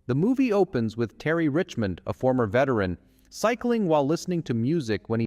The movie opens with Terry Richmond, a former veteran, cycling while listening to music when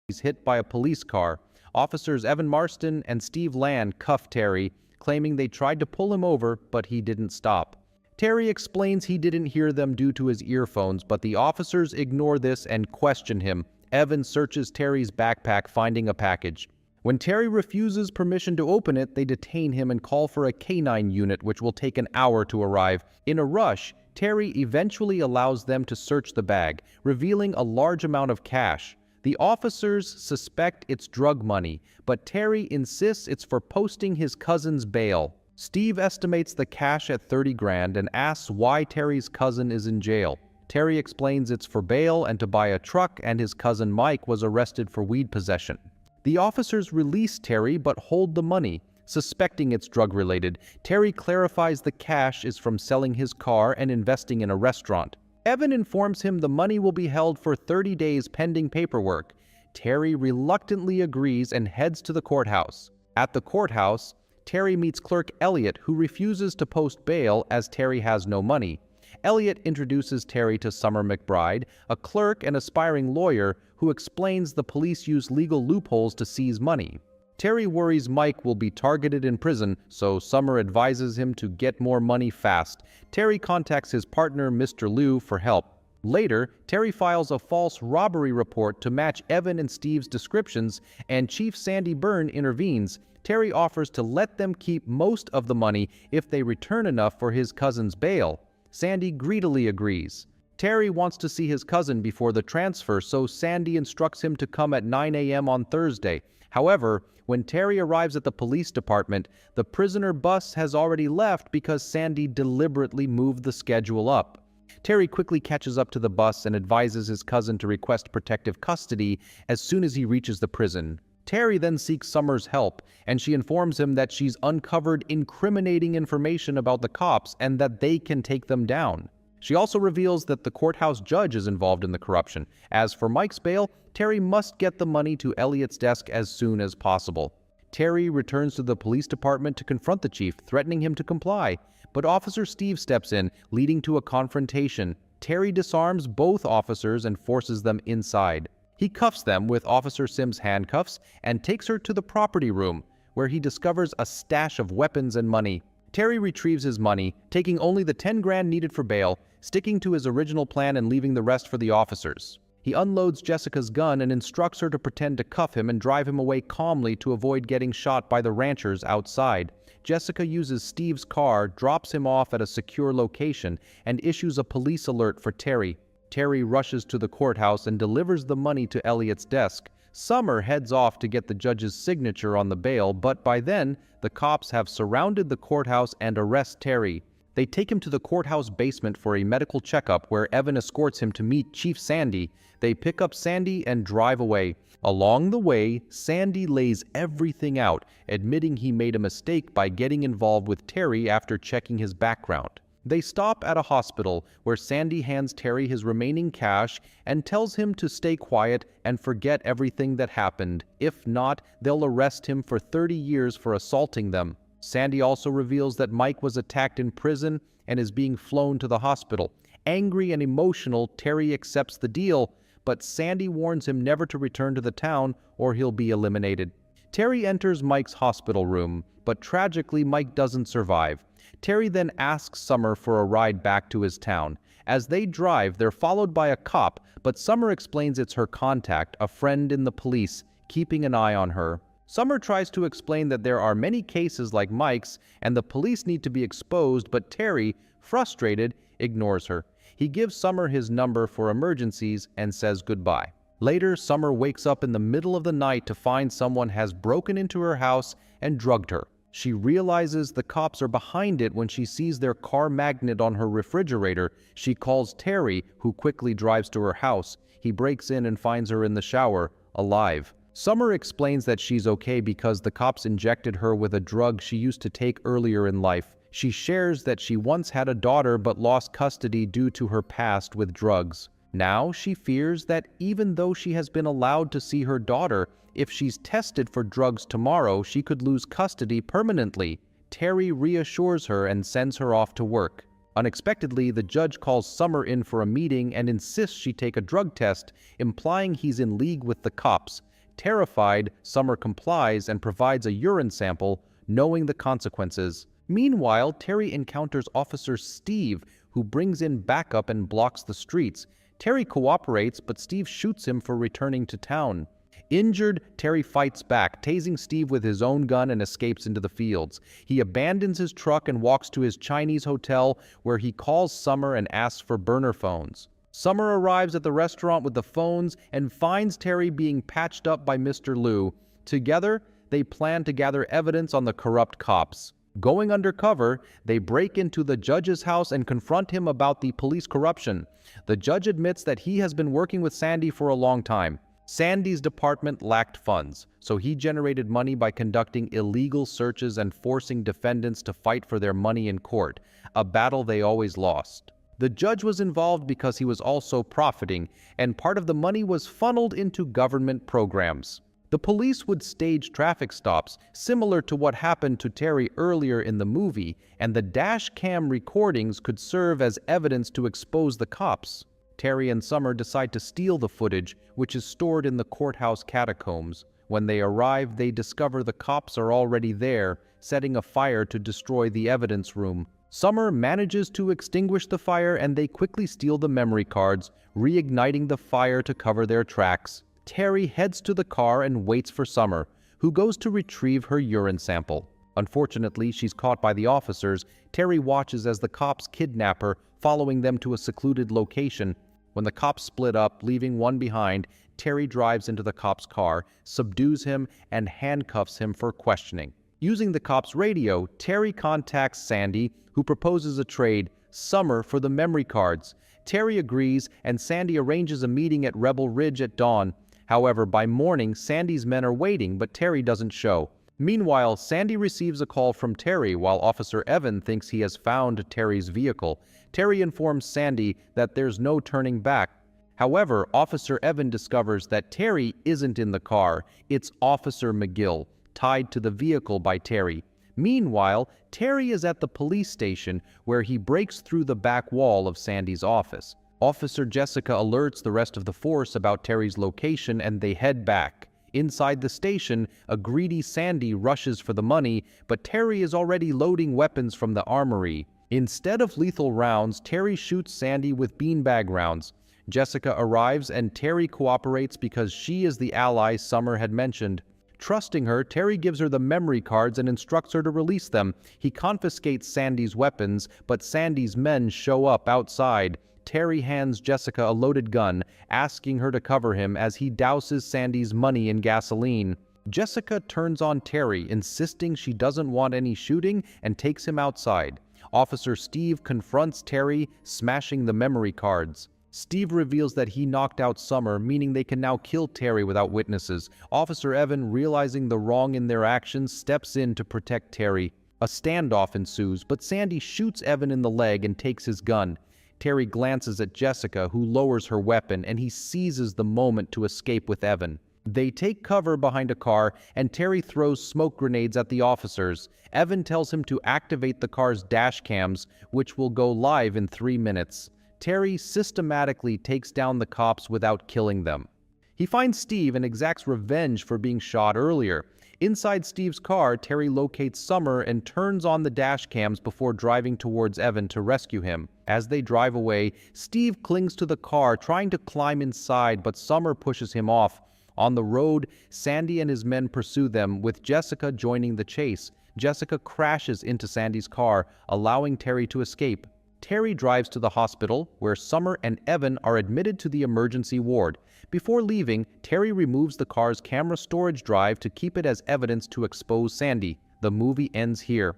he's hit by a police car. Officers Evan Marston and Steve Land cuff Terry, claiming they tried to pull him over, but he didn't stop. Terry explains he didn't hear them due to his earphones, but the officers ignore this and question him. Evan searches Terry's backpack, finding a package. When Terry refuses permission to open it, they detain him and call for a canine unit, which will take an hour to arrive. In a rush, Terry eventually allows them to search the bag, revealing a large amount of cash. The officers suspect it's drug money, but Terry insists it's for posting his cousin's bail. Steve estimates the cash at 30 grand and asks why Terry's cousin is in jail. Terry explains it's for bail and to buy a truck, and his cousin Mike was arrested for weed possession. The officers release Terry but hold the money, suspecting it's drug-related. Terry clarifies the cash is from selling his car and investing in a restaurant. Evan informs him the money will be held for 30 days pending paperwork. Terry reluctantly agrees and heads to the courthouse. At the courthouse, Terry meets clerk Elliot, who refuses to post bail as Terry has no money. Elliot introduces Terry to Summer McBride, a clerk and aspiring lawyer who explains the police use legal loopholes to seize money. Terry worries Mike will be targeted in prison, so Summer advises him to get more money fast. Terry contacts his partner, Mr. Liu, for help. Later, Terry files a false robbery report to match Evan and Steve's descriptions, and Chief Sandy Byrne intervenes. Terry offers to let them keep most of the money if they return enough for his cousin's bail. Sandy greedily agrees. Terry wants to see his cousin before the transfer, so Sandy instructs him to come at 9 a.m. on Thursday. However, when Terry arrives at the police department, the prisoner bus has already left because Sandy deliberately moved the schedule up. Terry quickly catches up to the bus and advises his cousin to request protective custody as soon as he reaches the prison. Terry then seeks Summer's help, and she informs him that she's uncovered incriminating information about the cops and that they can take them down. She also reveals that the courthouse judge is involved in the corruption. As for Mike's bail, Terry must get the money to Elliot's desk as soon as possible. Terry returns to the police department to confront the chief, threatening him to comply. But Officer Steve steps in, leading to a confrontation. Terry disarms both officers and forces them inside. He cuffs them with Officer Sims' handcuffs and takes her to the property room, where he discovers a stash of weapons and money. Terry retrieves his money, taking only the 10 grand needed for bail, sticking to his original plan and leaving the rest for the officers. He unloads Jessica's gun and instructs her to pretend to cuff him and drive him away calmly to avoid getting shot by the ranchers outside. Jessica uses Steve's car, drops him off at a secure location, and issues a police alert for Terry. Terry rushes to the courthouse and delivers the money to Elliot's desk. Summer heads off to get the judge's signature on the bail, but by then, the cops have surrounded the courthouse and arrest Terry. They take him to the courthouse basement for a medical checkup where Evan escorts him to meet Chief Sandy. They pick up Sandy and drive away. Along the way, Sandy lays everything out, admitting he made a mistake by getting involved with Terry after checking his background. They stop at a hospital where Sandy hands Terry his remaining cash and tells him to stay quiet and forget everything that happened. If not, they'll arrest him for 30 years for assaulting them. Sandy also reveals that Mike was attacked in prison and is being flown to the hospital. Angry and emotional, Terry accepts the deal, but Sandy warns him never to return to the town or he'll be eliminated. Terry enters Mike's hospital room, but tragically Mike doesn't survive. Terry then asks Summer for a ride back to his town. As they drive, they're followed by a cop, but Summer explains it's her contact, a friend in the police, keeping an eye on her. Summer tries to explain that there are many cases like Mike's and the police need to be exposed, but Terry, frustrated, ignores her. He gives Summer his number for emergencies and says goodbye. Later, Summer wakes up in the middle of the night to find someone has broken into her house and drugged her. She realizes the cops are behind it when she sees their car magnet on her refrigerator. She calls Terry, who quickly drives to her house. He breaks in and finds her in the shower, alive. Summer explains that she's okay because the cops injected her with a drug she used to take earlier in life. She shares that she once had a daughter but lost custody due to her past with drugs. Now she fears that even though she has been allowed to see her daughter, if she's tested for drugs tomorrow, she could lose custody permanently. Terry reassures her and sends her off to work. Unexpectedly, the judge calls Summer in for a meeting and insists she take a drug test, implying he's in league with the cops. Terrified, Summer complies and provides a urine sample, knowing the consequences. Meanwhile, Terry encounters Officer Steve, who brings in backup and blocks the streets. Terry cooperates, but Steve shoots him for returning to town. Injured, Terry fights back, tasing Steve with his own gun and escapes into the fields. He abandons his truck and walks to his Chinese hotel, where he calls Summer and asks for burner phones. Summer arrives at the restaurant with the phones and finds Terry being patched up by Mr. Liu. Together, they plan to gather evidence on the corrupt cops. Going undercover, they break into the judge's house and confront him about the police corruption. The judge admits that he has been working with Sandy for a long time. Sandy's department lacked funds, so he generated money by conducting illegal searches and forcing defendants to fight for their money in court, a battle they always lost. The judge was involved because he was also profiting, and part of the money was funneled into government programs. The police would stage traffic stops, similar to what happened to Terry earlier in the movie, and the dash cam recordings could serve as evidence to expose the cops. Terry and Summer decide to steal the footage, which is stored in the courthouse catacombs. When they arrive, they discover the cops are already there, setting a fire to destroy the evidence room. Summer manages to extinguish the fire, and they quickly steal the memory cards, reigniting the fire to cover their tracks. Terry heads to the car and waits for Summer, who goes to retrieve her urine sample. Unfortunately, she's caught by the officers. Terry watches as the cops kidnap her, following them to a secluded location. When the cops split up, leaving one behind, Terry drives into the cop's car, subdues him, and handcuffs him for questioning. Using the cop's radio, Terry contacts Sandy, who proposes a trade, Summer for the memory cards. Terry agrees, and Sandy arranges a meeting at Rebel Ridge at dawn. However, by morning, Sandy's men are waiting, but Terry doesn't show. Meanwhile, Sandy receives a call from Terry while Officer Evan thinks he has found Terry's vehicle. Terry informs Sandy that there's no turning back. However, Officer Evan discovers that Terry isn't in the car. It's Officer McGill, tied to the vehicle by Terry. Meanwhile, Terry is at the police station where he breaks through the back wall of Sandy's office. Officer Jessica alerts the rest of the force about Terry's location and they head back. Inside the station, a greedy Sandy rushes for the money, but Terry is already loading weapons from the armory. Instead of lethal rounds, Terry shoots Sandy with beanbag rounds. Jessica arrives and Terry cooperates because she is the ally Summer had mentioned. Trusting her, Terry gives her the memory cards and instructs her to release them. He confiscates Sandy's weapons, but Sandy's men show up outside. Terry hands Jessica a loaded gun, asking her to cover him as he douses Sandy's money in gasoline. Jessica turns on Terry, insisting she doesn't want any shooting, and takes him outside. Officer Steve confronts Terry, smashing the memory cards. Steve reveals that he knocked out Summer, meaning they can now kill Terry without witnesses. Officer Evan, realizing the wrong in their actions, steps in to protect Terry. A standoff ensues, but Sandy shoots Evan in the leg and takes his gun. Terry glances at Jessica, who lowers her weapon, and he seizes the moment to escape with Evan. They take cover behind a car, and Terry throws smoke grenades at the officers. Evan tells him to activate the car's dash cams, which will go live in 3 minutes. Terry systematically takes down the cops without killing them. He finds Steve and exacts revenge for being shot earlier. Inside Steve's car, Terry locates Summer and turns on the dash cams before driving towards Evan to rescue him. As they drive away, Steve clings to the car, trying to climb inside, but Summer pushes him off. On the road, Sandy and his men pursue them, with Jessica joining the chase. Jessica crashes into Sandy's car, allowing Terry to escape. Terry drives to the hospital, where Summer and Evan are admitted to the emergency ward. Before leaving, Terry removes the car's camera storage drive to keep it as evidence to expose Sandy. The movie ends here.